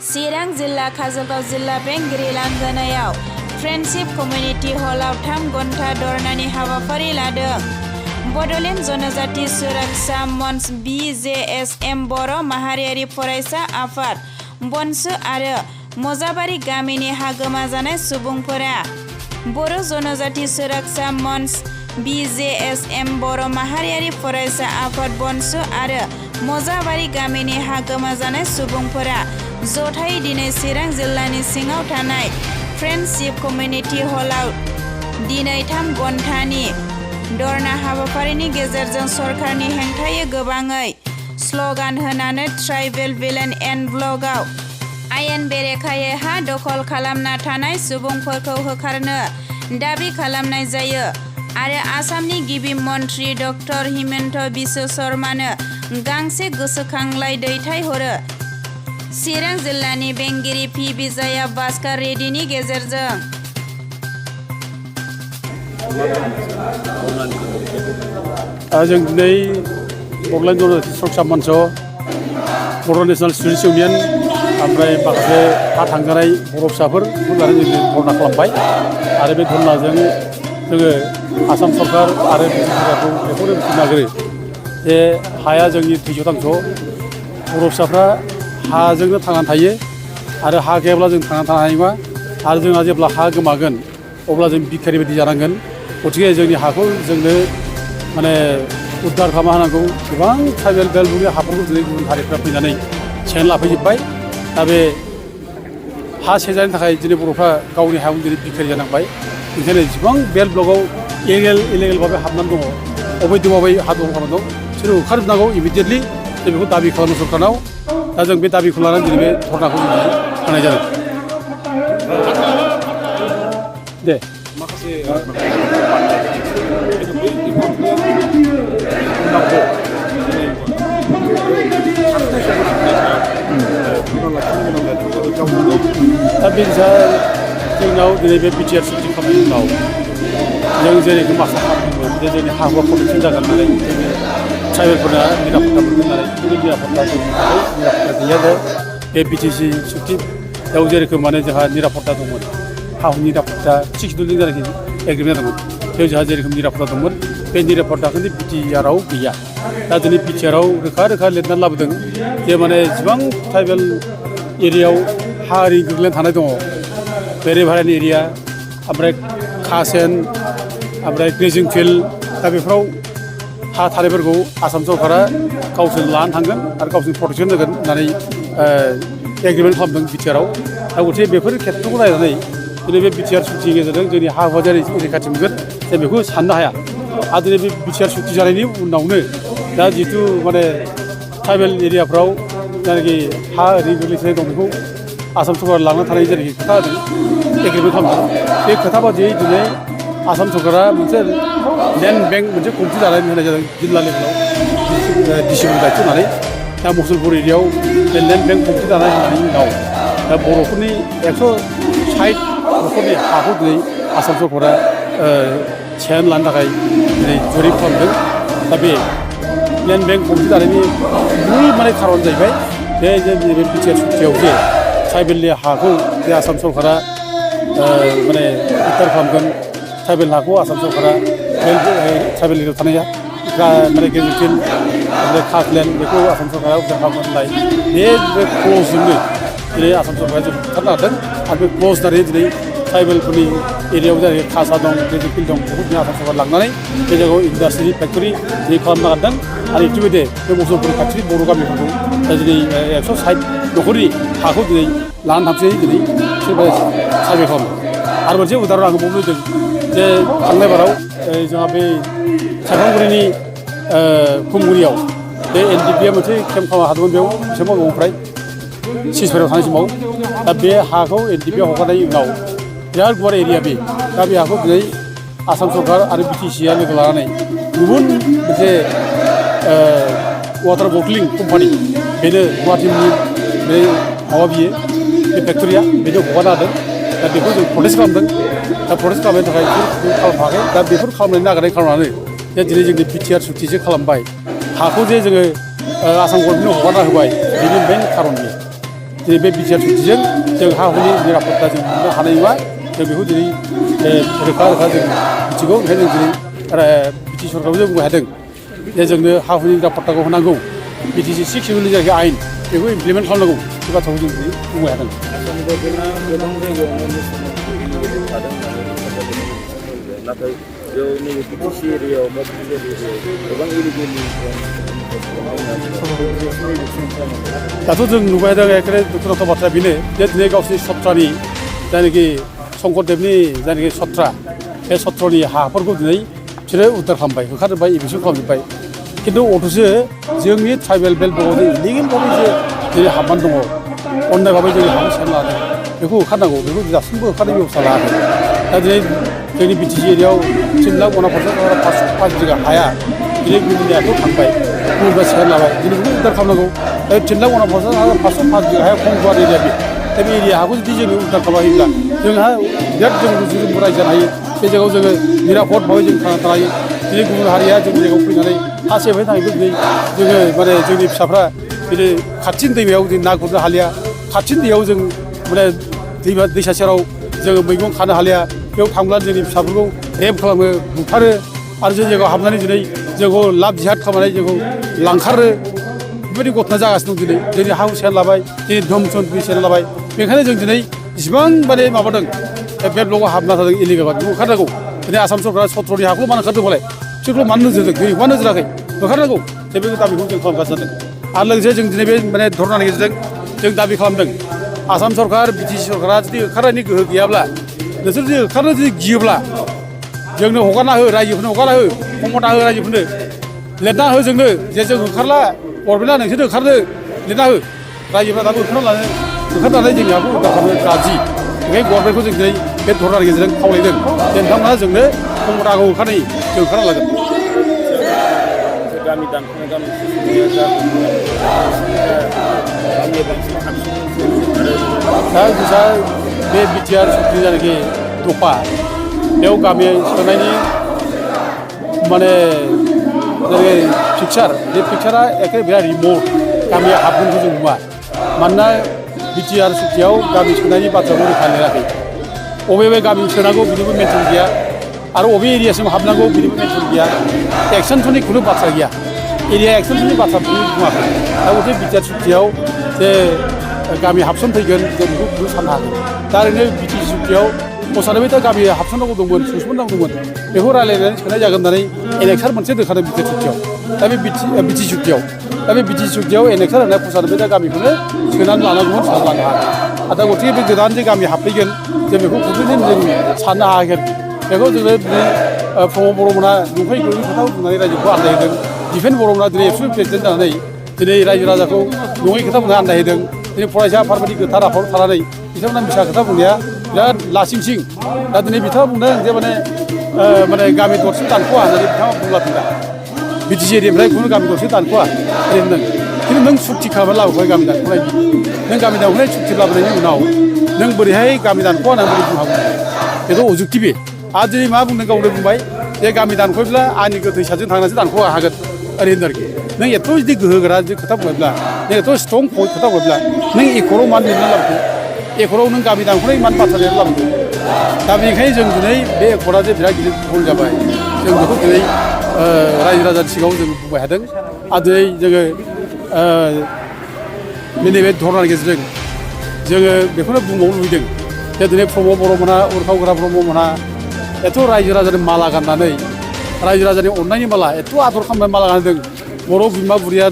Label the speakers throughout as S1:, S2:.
S1: चिरां जिल्ला काजलगाव जिल्ला बेंगिरि लांगोनायाव फ्रेन्डशिप कमिउनिटि हलाव 3 घन्टा धरनानि हाबाफारि लादों। बड'लेण्ड जनजाति सुरक्षा मन्च BJSM बर' माहारियारि फरायसा आफाद बनसु आरो मजाबारि गामिनि हागोमा जानाय सुबुंफोरा बर' जनजाति सुरक्षा मन्च BJSM बर' माहारियारि फरायसा आफाद बनसु आरो मजाबारि गामिनि हागोमा जानाय सुबुंफोरा जथायै दिनै चिरां जिल्लानि सिङाव थानाय फ्रेन्डशिप कमिउनिटि हलाव दिनै 3 घन्टानि धरना हाबाफारिनि गेजेरजों सरकारनि हेंथायै गोबाङै स्लगान होनानै ट्राइबेल भिलेज एन्ड ब्लकआव आयेन बेरेखायै हा दखल खालामना थानाय सुबुंफोरखौ होखारनो दाबि खालामनाय जायो आरो आसामनि गिबि मन्त्रि डक्टर हिमन्त बिश्व शर्मानो गांसे गोसोखांलाइ दैथायहरो। चिरां जिल्लानि बेंगिरि पि बिजया भास्कर रेड्डीनि गेजेरजों
S2: जों दिनै बड'लेण्ड जनजाति सुरक्षा मन्च बर' नेशनेल स्टुडेन्टस इउनियन ओमफ्राय माखासे हा थांजानाय बर' फिसाफोर लानानै जों धरना खालामबाय आरो बे धरनाजों जोङो आसाम सरकार आरो सरकारखौ बेखौनो बुंनो नागिरो जे हाया जोंनि थैस' थांस' बर' फिसाफ्रा हाजोंनो थांनानै थायो आरो हा गैयाब्ला जों थांनानै थानो हानाय नङा आरो जोंहा जेब्ला हा गोमागोन अब्ला जों बिखारि बायदि जानांगोन। गथिखे जोंनि हाखौ जोंनो माने उद्धार खालामना होनांगौ। गोबां ट्राइबेल बेल्टनि हाफोरखौ दिनै गुबुन हारिफ्रा फैनानै सेनानै लाफैजोब्बाय। दा बे हा सेजानि थाखाय दिनै बर'फ्रा गावनि हायाव दिनै बिखारि जानांबाय। ओंखायनो जेसेबां बेल्ट ब्लकआव इलिगेल भाबै हाबनानै दङ अबैध भाबै हा दखल खालामनानै दं बिसोरो होखारजोबनांगौ इमिडियेटलि जों बेखौ दाबि खालामो सरकारनाव। दा जों बे दाबिखौ लानानै दिनै बे धरनाखौ जों होनाय जादों। दे माखासे दा बे जोंनाव दिनै बे बिटिआर सुक्ति खालामनायनि उनाव जों जेरै माखासे खालामदोंमोन जे जोंनि हा हुआ कमिसन जागोन होननानै जोङो ट्राइबेलफोरना निरापत्ता मोनगोन होननानै बे निरापत्ता गैया दा बे बिटिसि सुक्तियाव जेरोखोम माने जोंहा निरापत्ता दंमोन हा हुनि निरापत्ता 6 दुलनि जानाखि एग्रिमेन्ट दंमोन बेयाव जोंहा जेरोखोम निरापत्ता दंमोन बे निरापत्ताखौ बिटिआरआव गैया। दा दिनै बिटिआरआव रोखा लिरनानै लाबोदों जे माने जेसेबां ट्राइबेल एरियायाव हा ओरै गोग्लैनानै थानाय दङ बेरेभारानि एरिया ओमफ्राय खासेन ओमफ्राय ग्रेजिं फिल्ड दा बेफोराव हा थानायफोरखौ आसाम सरकारा गावसोर लानानै थांगोन आरो गावसोर प्रटेकसन होगोन होननानै एग्रिमेन्ट खालामदों बिटिआरआव। दा गथिखे बेफोर खेत्रखौ नायनानै दिनै बे बिटिआर सुक्तिनि गेजेरजों जोंनि हा हुआ जेरै रैखाथि मोनगोन जों बेखौ साननो हाया। आरो दिनै बे बिटिआर सुक्ति जानायनि उनावनो दा जिथु माने ट्राइबेल एरियाफ्राव जायनाखि हा ओरै गोग्लैसोनाय दं बेखौ आसाम सरकार लांना थानाय जेरैखि खोथा होदों एग्रिमेन्ट खालामदों बे खोथा बादियै दिनै आसाम सरकारा मोनसे लेन्ड बेंक मोनसे कमिटि दानानै होनाय जादों जिल्ला लेभेलाव डिसिनि दायथ' होनानै दा मुसलपुर एरियायाव बे लेन्ड बेंक कमिटि दानाय होनायनि उनाव दा बर'फोरनि 160 न'खरनि हाखौ दिनै आसाम सरकारा सेनानै लानो थाखाय दिनै जरिब खालामदों। दा बे लेन्ड बेंक कमिटि दानायनि मुल माने खारन जाहैबाय बे बे बिटिआर सुक्तियाव जे ट्राइबेलनि हाखौ जे आसाम सरकारा माने उद्धार खालामगोन ट्राइबेल हाखौ आसाम सरकारा ट्राइबेल एरियायाव थानाय माने ग्रेजिं फिल्ड ओमफ्राय खासलेण्ड बेखौ आसाम सरकारा उद्धार खालामगोन होननाय बे क्लजजोंनो दिनै आसाम सरकारा जों बुथारनो हादों आरो बे क्लज दारै दिनै ट्राइबेलफोरनि एरियायाव जेरै खासा दं ग्रेजिं फिल्ड दं बेखौ दिनै आसाम सरकार लांनानै बे जायगायाव इन्डास्ट्रि फेक्टरि दिनै खालामनो हादों आरो इटिमयधे बे मुसलपुर खाथिनि बर' गामिफोरखौ दा दिनै 160 न'खरनि हाखौ दिनै लानानै थांसै दिनै सोरबा सार्भे खालामो। आरो मोनसे उदाहरन आं बावनो होदों जे थांनाय बाराव जोंहा बे सायखांगुरिनि खुमगुरियाव बे एनडिपिआ मोनसे केम्प खालामनो हादोंमोन बेयाव बिसोर मावो ओमफ्राय सिजफारायाव थानाय समाव दा बे हाखौ एनडिपिआ हगारनायनि उनाव बिराद गुवार एरिया बे दा बे हाखौ दिनै आसाम सरकार आरो बिटिसिआ लोगो लानानै गुबुन मोनसे वाटार बटलिं कम्पानि बेनो गुवाहाटीनि बे माबा बियो बे फेक्टरिया बेनो हगारना होदों। दा बेखौ जों प्रटेस्ट खालामदों। दा प्रटेस्ट खालामनायनि थाखाय खालामनो हायाखै। दा बेफोर खालामनायनि नागारनाय खालामनानै जे दिनै जोंनि बिटिआर सुक्तिसो खालामबाय हाखौ जे जोङो आसाम गभर्नमेन्टनो हगारना होबाय बेनि मेन खारन बेयो। दिनै बे बिटिआर सुक्तिजों जों हा हुनि निरापत्ता जों मोननो हानाय नङा जों बेखौ दिनै रोखा रोखा जों मिथिगौ ओंखायनो जों दिनै बिटि सरकाराव जों बुंनो हादों जे जोंनो हा हुनि निरापत्ताखौ होनांगौ बिटिसि 6 सिडुलनि जायखि आयेन बेखौ इमप्लिमेन्ट खालामनांगौ बे बाथ्राखौ जों दिनै बुंनो हादों
S3: नाथाय बेयाव नैबे बिटिसि एरियायाव बा बिटिआर एरियायाव गोबां इलिगेलि
S2: दाथ' जों नुबाय दं एखेबारे दुखुनांथाव बाथ्राया बेनो जे दिनै गावसोरनि सत्रनि जायनाखि शंकरदेबनि जायनाखि सत्रा बे सत्रनि हाफोरखौ दिनै बिसोरो उद्धार खालामबाय होखारजोब्बाय एबिसन खालामजोब्बाय खिन्थु अथ'सो जोंनि ट्राइबेल बेल्टआव जे इलिगेल भाबै जे दिनै हाबनानै दङ अननाय भाबै जोंनि हाखौ सेना लादों बेखौ होखारनांगौ बेखौ दासिमबो होखारनाय बेबस्था लायाखै दा दिनै जोंनि बिटिसि एरियायाव 3 लाख 5 बिघा हाया दिनै गुबुननि आखायाव थांबाय गुबुनफ्रा सेना लाबाय दिनै बेखौ उद्धार खालामनांगौ 3 लाख 5 बिघा हाया खम गुवार एरिया दा बे एरिया हाखौ जुदि जोङो उद्धार खालामहैब्ला जोंहा बिराद जों रुजु रायजो जानो हायो बे जायगायाव जोङो निरापद भाबै जों थांना थानो हायो दिनै गुबुन हारिया जोंनि जायगायाव फैनानै हा सेफायनो थाखायबो दिनै जोङो माने जोंनि फिसाफ्रा दिनै खाथिनि दैमायाव जों ना गुरनो हालिया खाथिनि दैयाव जों माने दैसा सेराव जोङो मैगं खानो हालिया बेयाव थांब्ला जोंनि फिसाफोरखौ रेप खालामो बुथारो आरो जों जायगायाव हाबनानै दिनै जोंखौ लाब जिहाद खालामनानै जोंखौ लांखारो बेबायदि घटना जागासिनो दं दिनै जोंनि हा सेना लाबाय दिनै धोम सन सेना लाबाय बेनिखायनो जों दिनै जेसेबां माने माबादों बे ब्लकआव हाबना थादों इलिगेल बेखौ होखारनांगौ दिनै आसाम सरकारा सत्रनि हाखौ मानो होखारदों फालाय बिसोरखौ मानो नोजोर होदों दिनै मानो नोजोराखै होखारनांगौ जे बे दाबिखौ जों खालामगासिनो जादों आरो लोगोसे जों दिनै बे माने धरनानि गेजेरजों जों दाबि खालामदों आसाम सरकार बिटिसि सरकारा जुदि होखारनायनि गोहो गैयाब्ला नोंसोर जुदि होखारनो जुदि गियोब्ला जोंनो हगारना हो रायजोफोरनो हगारना हो खमथा हो रायजोफोरनो लिरना हो जोंनो जे जों होखारला गभर्नमेन्टआ नोंसोरनो होखारनो लिरना हो रायजोफ्रा दाबो होखारनानै जोंनि हाखौ उद्धार खालामनो राजि ओंखायनो गभर्नमेन्टखौ जों दिनै बे धरनानि गेजेरजों खावलायदों जे नोंथांमोना जोंनो खमथाखौ होखारनाय जों होखारना लागोन
S3: गामि दानख'नाय गामि
S2: दा जोंहा बे बिटिआर सुक्ति जायनाखि दफा बेयाव गामि सोनायनि माने जेरै पिक्सार बे पिक्सारा एखे बिराद रिमट गामिया हाबगोनखौ जों नुवा मानोना बिटिआर सुक्तियाव गामि सोनायनि बाथ्राखौ रोखा लिराखै बबे गामि सोनांगौ बिनिबो मेनसन गैया आरो बबे एरियासिम हाबनांगौ बिनिबो मेनसन गैया एक्सटेनसननि खुनु बाथ्रा गैया एरिया एक्सटेनसननि बाथ्राखौनो बुङाखै दा गथे बिटिआर सुक्तियाव जे गामि हाबसन फैगोन जों बेखौ साननो हागोन दा ओरैनो बिटिसि सुक्तियाव मोसानोबो दा गामि हाबसननांगौ दंमोन सोसननांगौ दंमोन बेखौ रायलायनानै सोनाय जागोन होननानै एनेक्सार मोनसे दोनखादों बिटिआर सुक्तियाव दा बे बिटिसि सुक्तियाव दा बे बिटिसि सुक्तियाव एनेक्सार होनाय फोसानोबो दा गामिखौनो सोनानै लानांगौमोन सानना लानो हागोन दा गथिखे बे गोदान जे गामि हाबफैगोन जों बेखौ खुबैनो जों साननो हायाखै बेखौ जोङो दिनै प्रमद बर'मोना नंखाय गैयै खोथा बुंनानै रायजोखौ आन्दायहोदों दिफेन बर'मोना दिनै एबसुट प्रेसिडेन्ट जानानै दिनै रायजो राजाखौ नङै खोथा बुंनानै आन्दायहोदों दिनै फरायसा आफादबादि गोथार आफादाव थानानै बिथांमोना मिसा खोथा बुंनाया बिराद लासिंसिं दा दिनै बिथाङा बुंदों जे माने गामि दरसे दानख'वा होननानै बिथाङा बुंलाफिनदों बिटिसि एरियानिफ्राय खुनु गामि दरसे दानख'वा ओरै होनदों खिन्थु नों सुक्ति खालामनानै लाबोबाय गामि दानख'नायनि नों गामि दानख'नाय सुक्ति लाबोनायनि उनाव नों बोरैहाय गामि दानख'वा होननानै बोरै बुंनो हागौ बेथ' अजुक्ति बे आरो दिनै मा बुंदों गावनो बुंबाय जे गामि दानख'योब्ला आंनि गोथैसाजों थांनानैसो दानख' हागोन ओरै होनदों आरोखि नों एथ' जुदि गोहोगोरा जुदि खोथा बुंबायब्ला नों एथ' स्ट्रं खोथा बुंबायब्ला नों एकराव मानो लिरना लाबोखो एकराव नों गामि दानख'नाय मानो बाथ्रा लिरना लाबोखो दा बेनिखायनो जों दिनै बे एकरा जे बिराद गिदिर भुल जाबाय जों बेखौ दिनै रायजो राजानि सिगाङाव जों बुंबाय थादों आरो दिनै जोङो नैबे धरनानि गेजेरजों जोङो बेखौनो बुंबावनो लुबैदों जे दिनै प्रमद बर'मोना उरखावग्रा ब्रह्ममोनहा एथ' रायजो राजानि माला गाननानै रायजो राजानि अननायनि माला एथ' आदर खालामनाय माला गानदों बर' बिमा बुरिया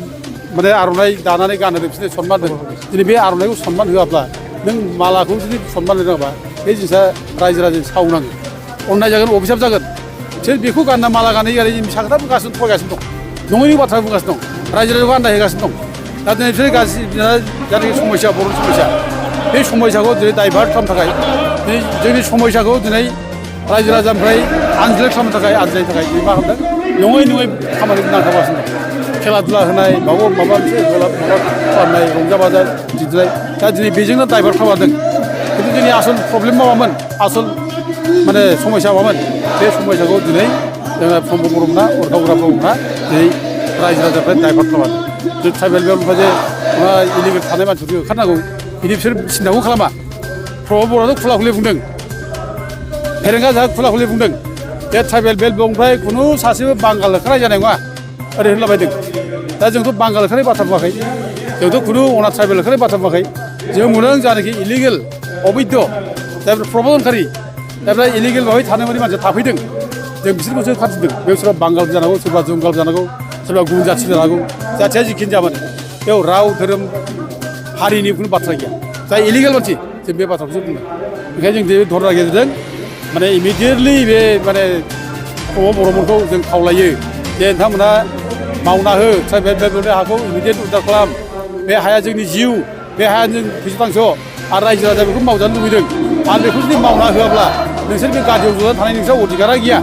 S2: माने आर'नाइ दानानै गानहोदों बिसोरनो सनमान होदों दिनै बे आर'नाइखौ सनमान होआब्ला नों मालाखौ जुदि सनमान होनाङाबा बे जिनिसा रायजो राजानि सावनाङो अननाय जागोन अभिशाप जागोन बिसोर बेखौ गानना माला गानै गानै फिसा खोथा बुंगासिनो थगायगासिनो दं नङैनि बाथ्रा बुंगासिनो दं रायजो राजाखौ आन्दायहोगासिनो दं दा दिनै बिसोर गाज्रि जानाखि समस्या बर'नि समस्या बे समस्याखौ दिनै दाइभार्ट खालामनो थाखाय दिनै जोंनि समस्याखौ दिनै रायजो राजानिफ्राय आनज्राय खालामनो थाखाय आनज्रायनो थाखाय दिनै मा खालामदों नङै खामानिखौ नांथाबगासिनो दं खेला दुला होनाय माबा मोनसे खालामनाय रंजा बाजा दिन्थिनाय दा दिनै बेजोंनो दाइभार्ट खालामदों खिन्थु दिनै आसल प्रब्लेम माबामोन आसल माने समस्या माबामोन बे समस्याखौ दिनै जोङो प्रमद बर'मोना उरखावग्रा ब्रह्ममोना दिनै रायजो राजानिफ्राय दाइभार्ट खालामदों जों ट्राइबेल बेयाव जे इलिगेल थानाय मानसिफोरखौ होखारनांगौ बिदि बिसोर सिन्थाखौ खालामा प्रमद बर'आथ' खुला खुलि बुंदों फेरेंगा जा खुला खुलि बुंदों बे ट्राइबेल बेल्टनिफ्राय खुनु सासेबो बांगाल होखारनाय जानाय नङा ओरै होनलाबायदों दा जोंथ' बांगाल होखारनाय बाथ्रा बुङाखै जोंथ' खुनु अना ट्राइबेल होखारनाय बाथ्रा बुङाखै जों बुंदों जानाखि इलिगेल अबैध जायफ्रा प्रब'जनकारि जायफ्रा इलिगेल भाबै थानो माने मानसिया थाफैदों जों बिसोरखौसो खाथिदों बे सोरबा बांगाल जानांगौ सोरबा जंगाल जानांगौ सोरबा गुबुन जाथि जानांगौ जाथिया जिखिनि जामानो बेयाव राव धोरोम हारिनि खुनु बाथ्रा गैया जाय इलिगेल मानसि जों बे बाथ्राखौसो बुङो ओंखायनो जों बे धरनानि गेजेरजों माने इमिडियेटलि बे माने प्रमद बर'मोनखौ जों खावलायो जे नोंथांमोना मावना हो ट्राइबेल बेल्टनि हाखौ इमिडियेट उद्धार खालाम बे हाया जोंनि जिउ बे हाया जों फैसा थांस' आरो रायजो राजा बेखौ मावजानो लुबैदों आरो बेखौ जुदि मावना होआब्ला नोंसोर बे गादियाव ज'नानै थानाय नोंस्रा अधिकारा गैया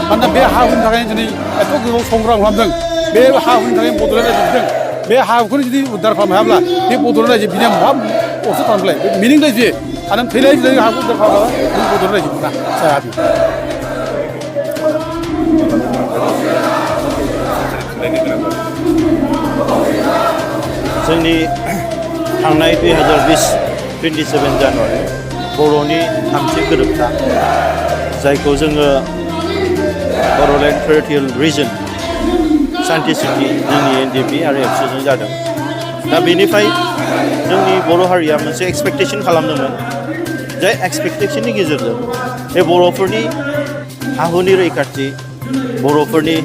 S2: मानोना बे हा हुनि थाखायनो दिनै एथ' गोबाव संग्राम खालामदों बे हा हुनि थाखाय बड'लेण्ड रायजो बिदों बे हाखौनो जुदि उद्धार खालामनो हायाब्ला बे बड'लेण्ड रायजो बिनिया मा अर्थो खालामलाय बे मिनिंलेस बियो आरो थैलाय जुदि हाखौ उद्धार खालामाबा नों बड'लेण्ड रायजो मोना जाया बे
S4: जोंनि थांनाय 2027 जानुवारि बर'नि थामथि गोरोबथा जायखौ जोङो बड'लेण्ड टेरिटरियेल रिजन सान्ति सिटि जोंनि NDP आरो एबसुजों जादों दा बेनिफ्राय जोंनि बर' हारिया मोनसे एक्सपेक्टेसन खालामदोंमोन जाय एक्सपेक्टेसननि गेजेरजों बे बर'फोरनि हाहुनि रैखाथि बर'फोरनि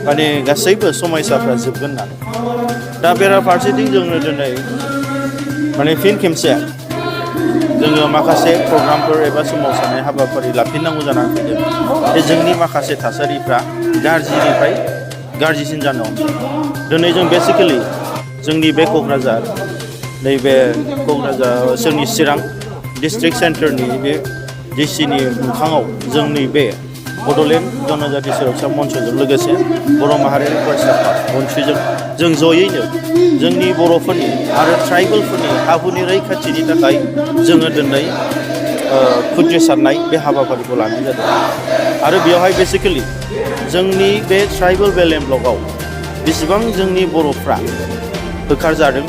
S4: माने गासैबो समयसाफ्रा जोबगोन होननानै दा बेराफारसेथिं जोंनो दिनै माने फिन खेबसे जोङो माखासे प्रग्रामफोर एबा सोमावसारनाय हाबाफारि लाफिननांगौ जानानै फैदों बे जोंनि माखासे थासारिफ्रा गाज्रिनिफ्राय गाज्रिसिन जानो हमदों दिनै जों बेसिकेलि जोंनि बे क'क्राझार नैबे क'क्राझार जोंनि चिरां डिस्ट्रिक्ट सेन्टारनि बे डिसिनि मोखाङाव जोंनि बे बड'लेण्ड जनजाति सुरक्षा मन्चजों लोगोसे बर' माहारियारि फरायसा मन्थ्रिजों जों जयैनो जोंनि बर'फोरनि आरो ट्राइबेलफोरनि हाहुनि रैखाथिनि थाखाय जोङो दिनै खुद्रिसारनाय बे हाबाफारिखौ लानाय जादों आरो बेवहाय बेसिकेलि जोंनि बे ट्राइबेल बेल्ट ब्लकआव बेसेबां जोंनि बर'फ्रा होखारजादों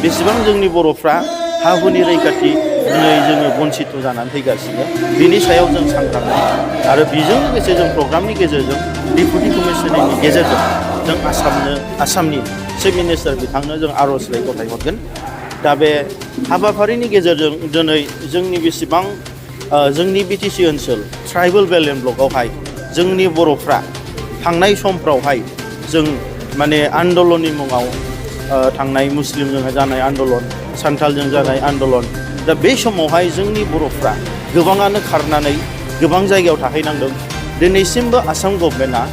S4: बेसेबां जोंनि बर'फ्रा हाहुनि रैखाथि दिनै जोङो बन्सित जानानै फैगासिनो बिनि सायाव जों सांग्रां आरो बेजों लोगोसे जों प्रग्रामनि गेजेरजों डेपुटि कमिशनारनि गेजेरजों जों आसामनि चिफ मिनिस्टार बिथांनो जों आर'जलाइ गथायहरगोन दा बे हाबाफारिनि गेजेरजों दिनै जोंनि बेसेबां जोंनि BTC ओनसोल ट्राइबेल बेल्ट ब्लकआवहाय जोंनि बर'फ्रा थांनाय समफ्रावहाय जों माने आन्दलननि मुङाव थांनाय मुस्लिमजों जानाय आन्दलन सान्थालजों जानाय आन्दलन दा बे समावहाय जोंनि बर'फ्रा गोबाङानो खारनानै गोबां जायगायाव थाहैनांदों दिनैसिमबो आसाम गभर्नमेन्टआ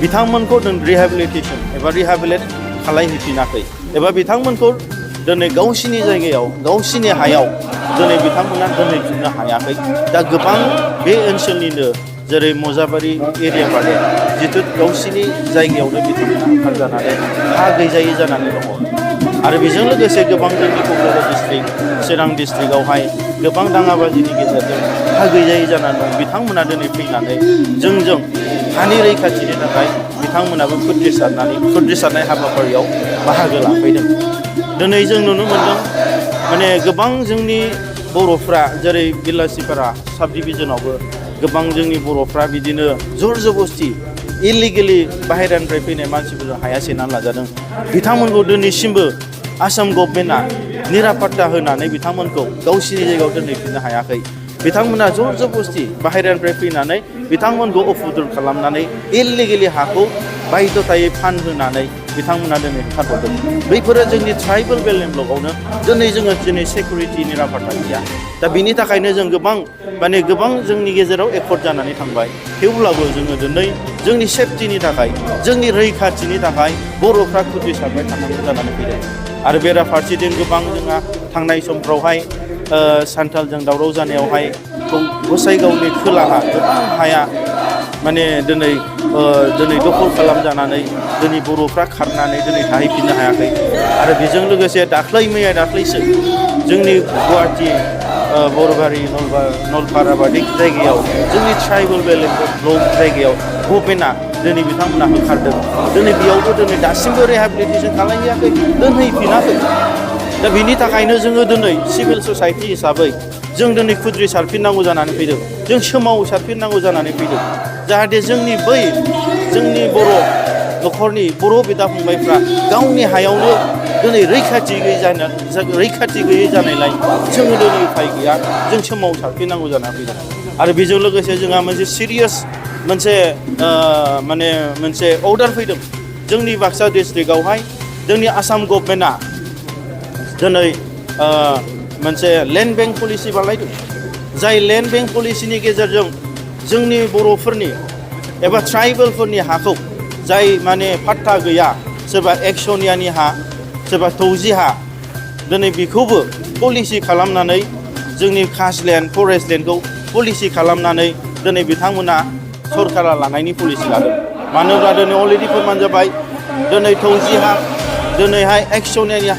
S4: बिथांमोनखौ रिहेबिलिटेसन एबा रिहेबिलिट खालामहैफिनाखै एबा बिथांमोनखौ दिनै गावसिनि जायगायाव गावसिनि हायाव दिनै बिथांमोना दोनहैफिननो हायाखै दा गोबां बे ओनसोलनिनो जेरै मजाबारि एरिया बादि जितु गावसिनि जायगायावनो बिथांमोना ओंखारजानानै हा गैजायै जानानै दङ आरो बेजों लोगोसे गोबां जोंनि क'क्राझार डिस्ट्रिक्ट चिरां डिस्ट्रिक्टआवहाय गोबां दाङाबाजिनि गेजेरजों हा गैजायै जानानै दं बिथांमोना दिनै फैनानै जोंजों हानि रैखाथिनि थाखाय बिथांमोनाबो खुद्रिसारनाय हाबाफारियाव बाहागो लाफैदों दिनै जों नुनो मोन्दों माने गोबां जोंनि बर'फ्रा जेरै बिलासिपारा साब डिभिजनावबो गोबां जोंनि बर'फ्रा बिदिनो जर जबस्ति इलिगेलि बाहेरानिफ्राय फैनाय मानसिफोरजों हाया सेनानै लाजादों बिथांमोनखौ दिनैसिमबो आसाम गभर्नमेन्टआ निरापत्ता होनानै बिथांमोनखौ गावसिनि जायगायाव दोनहैफिननो हायाखै बिथांमोना जर जबस्ति बाहेरानिफ्राय फैनानै बिथांमोनखौ अफुदुर खालामनानै इलिगेलि हाखौ बायध'थायै फानहोनानै बिथांमोना दिनै होखारहरदों बैफोरो जोंनि ट्राइबेल बेल्ट ब्लकआवनो दिनै सेकुरिटि निरापत्ता गैया दा बिनि थाखायनो जों गोबां जोंनि गेजेराव एफर्ट जानानै थांबाय थेवब्लाबो जोङो दिनै जोंनि सेफटिनि थाखाय जोंनि रैखाथिनि थाखाय बर'फ्रा खुद्रिसारबाय थानांगौ जानानै फैदों आरो बेराफारसेथिं गोबां जोंहा थांनाय समफ्रावहाय सान्थालजों दावराव जानायावहाय गसाइगावनि खोलाहा गोबां हाया माने दिनै दखल खालामजानानै दिनै बर'फ्रा खारनानै दिनै थाहैफिननो हायाखै आरो बेजों लोगोसे दाख्लैसो जोंनि गुवाहाटि बरबारि नलपारा बादि जायगायाव जोंनि ट्राइबेल बेल्ट ब्लक जायगायाव गभर्नमेन्टआ दिनै बिथांमोना होखारदों दिनै बेयावबो दिनै दासिमबो रिहेबिलिटेसन खालामहैयाखै दोनहैफिनाखै दा बिनि थाखायनो जोङो दिनै सिभिल ससाइटि हिसाबै जों दिनै खुद्रिसारफिननांगौ जानानै फैदों जों सोमावसारफिननांगौ जानानै फैदों जाहाथे जोंनि बर' न'खरनि बर' बिदा फंबायफ्रा गावनि हायावनो दिनै रैखाथि गैयै जानायलाय जोङो दिनै उफाय गैया जों सोमावसारफिननांगौ जानानै फैदों आरो बेजों लोगोसे जोंहा मोनसे सिरियास मोनसे अर्डार फैदों जोंनि बाक्सा डिस्ट्रिक्टआवहाय जोंनि आसाम गभर्नमेन्टआ दिनै मोनसे लेन्ड बेंक पलिसि बानायदों जाय लेन्ड बेंक पलिसिनि गेजेरजों जोंनि बर'फोरनि एबा ट्राइबेलफोरनि हाखौ जाय माने पाट्टा गैया सोरबा एक्सनियानि हा सोरबा थौजि हा दिनै बेखौबो पलिसि खालामनानै जोंनि कास्टलेन्ड फरेस्ट लेन्डखौ पलिसि खालामनानै दिनै बिथांमोना सरकारा लानायनि पलिसि लादों मानो होनब्ला दिनै अलरेडि फोरमान जाबाय दिनै थौजि हा दिनैहाय एक्सनियानि हा